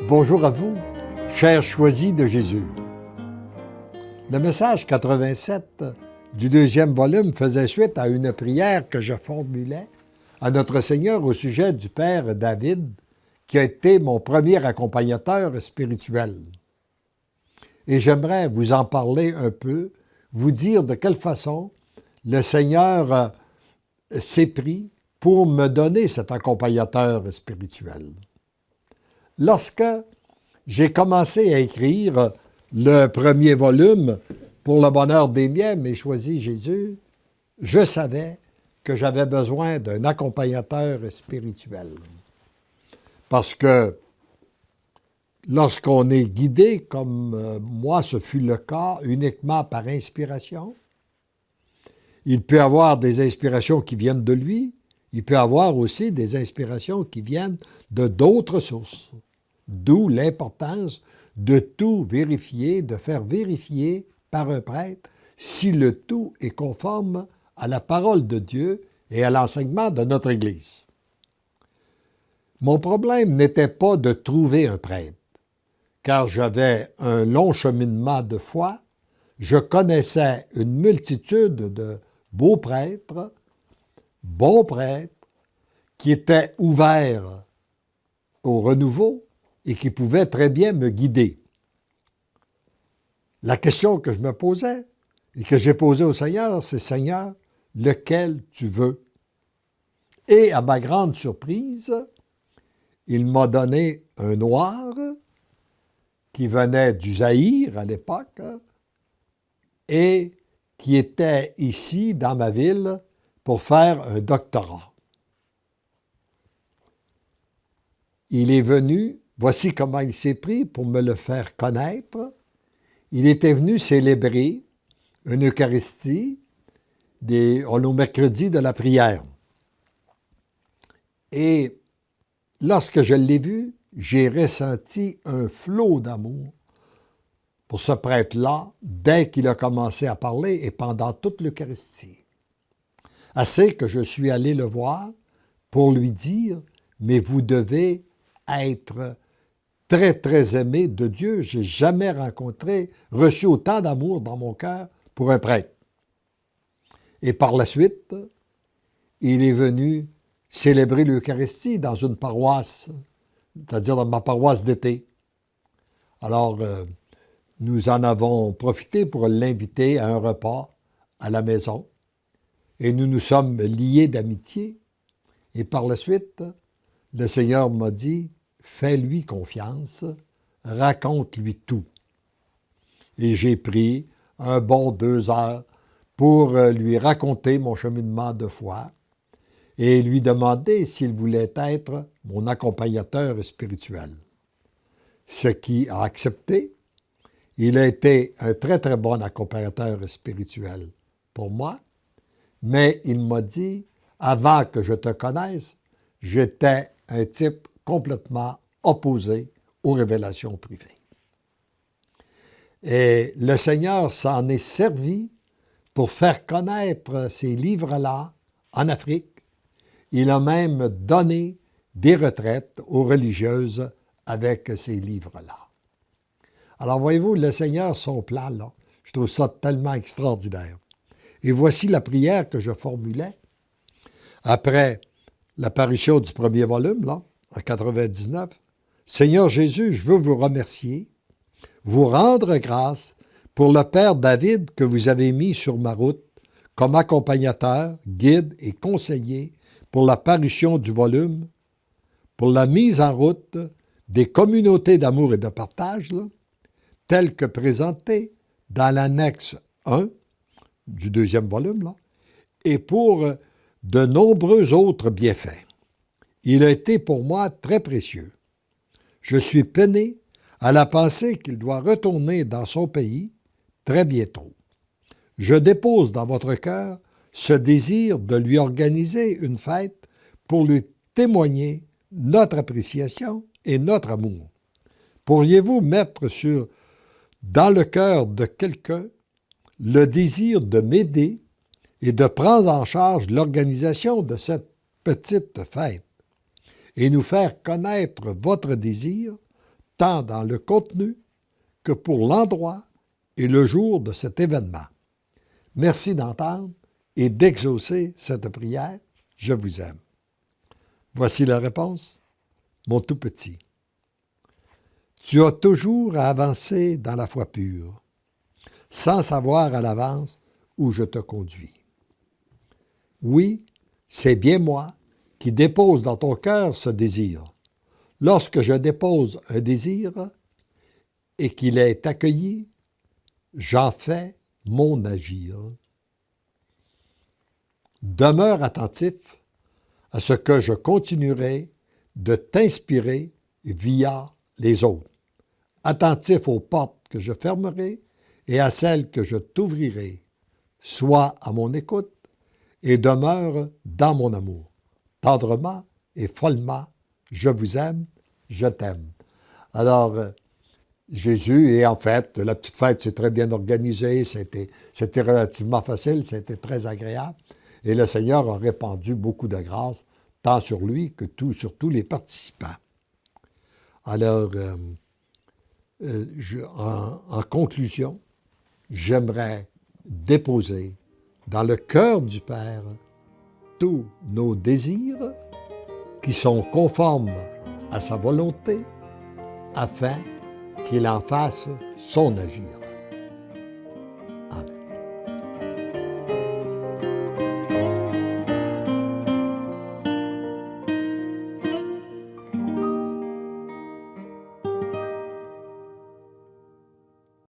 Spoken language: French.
Bonjour à vous, chers choisis de Jésus. Le message 87 du deuxième volume faisait suite à une prière que je formulais à notre Seigneur au sujet du Père David, qui a été mon premier accompagnateur spirituel. Et j'aimerais vous en parler un peu, vous dire de quelle façon le Seigneur s'est pris pour me donner cet accompagnateur spirituel. Lorsque j'ai commencé à écrire le premier volume pour le bonheur des miens, mais choisi Jésus, je savais que j'avais besoin d'un accompagnateur spirituel. Parce que lorsqu'on est guidé, comme moi ce fut le cas, uniquement par inspiration, il peut y avoir des inspirations qui viennent de lui, il peut y avoir aussi des inspirations qui viennent de d'autres sources. D'où l'importance de tout vérifier, de faire vérifier par un prêtre si le tout est conforme à la parole de Dieu et à l'enseignement de notre Église. Mon problème n'était pas de trouver un prêtre, car j'avais un long cheminement de foi, je connaissais une multitude de beaux prêtres, bons prêtres, qui étaient ouverts au renouveau et qui pouvaient très bien me guider. La question que je me posais et que j'ai posée au Seigneur, c'est « Seigneur, lequel tu veux? » Et à ma grande surprise, il m'a donné un noir qui venait du Zaïre à l'époque et qui était ici dans ma ville pour faire un doctorat. Il est venu, voici comment il s'est pris pour me le faire connaître. Il était venu célébrer une Eucharistie au mercredi de la prière. Et lorsque je l'ai vu, j'ai ressenti un flot d'amour pour ce prêtre-là dès qu'il a commencé à parler et pendant toute l'Eucharistie. Assez que je suis allé le voir pour lui dire « Mais vous devez être très, très aimé de Dieu. Je n'ai jamais reçu autant d'amour dans mon cœur pour un prêtre. » Et par la suite, il est venu célébrer l'Eucharistie dans une paroisse, c'est-à-dire dans ma paroisse d'été. Alors, nous en avons profité pour l'inviter à un repas à la maison. Et nous nous sommes liés d'amitié. Et par la suite, le Seigneur m'a dit, fais-lui confiance, raconte-lui tout. Et j'ai pris un bon 2 heures pour lui raconter mon cheminement de foi et lui demander s'il voulait être mon accompagnateur spirituel. Ce qui a accepté. Il a été un très, très bon accompagnateur spirituel pour moi, mais il m'a dit, avant que je te connaisse, j'étais un type complètement opposé aux révélations privées. Et le Seigneur s'en est servi pour faire connaître ces livres-là en Afrique. Il a même donné des retraites aux religieuses avec ces livres-là. Alors voyez-vous, le Seigneur, son plan, là, je trouve ça tellement extraordinaire. Et voici la prière que je formulais après l'apparition du premier volume, là, en 99. « Seigneur Jésus, je veux vous remercier, vous rendre grâce pour le Père David que vous avez mis sur ma route comme accompagnateur, guide et conseiller pour l'apparition du volume, pour la mise en route des communautés d'amour et de partage, là, telles que présentées dans l'annexe 1 du deuxième volume, là, et pour de nombreux autres bienfaits. Il a été pour moi très précieux. Je suis peiné à la pensée qu'il doit retourner dans son pays très bientôt. Je dépose dans votre cœur ce désir de lui organiser une fête pour lui témoigner notre appréciation et notre amour. Pourriez-vous mettre dans le cœur de quelqu'un le désir de m'aider et de prendre en charge l'organisation de cette petite fête et nous faire connaître votre désir tant dans le contenu que pour l'endroit et le jour de cet événement. Merci d'entendre et d'exaucer cette prière. Je vous aime. Voici la réponse. Mon tout petit. Tu as toujours à avancer dans la foi pure, sans savoir à l'avance où je te conduis. Oui, c'est bien moi qui dépose dans ton cœur ce désir. Lorsque je dépose un désir et qu'il est accueilli, j'en fais mon agir. Demeure attentif à ce que je continuerai de t'inspirer via les autres, attentif aux portes que je fermerai et à celles que je t'ouvrirai. Sois à mon écoute et demeure dans mon amour. Tendrement et follement, je vous aime, je t'aime. Alors, Jésus, et en fait, la petite fête s'est très bien organisée, c'était relativement facile, c'était très agréable, et le Seigneur a répandu beaucoup de grâce, tant sur lui que sur tous les participants. Alors, en conclusion, j'aimerais déposer dans le cœur du Père tous nos désirs qui sont conformes à sa volonté afin qu'il en fasse son agir.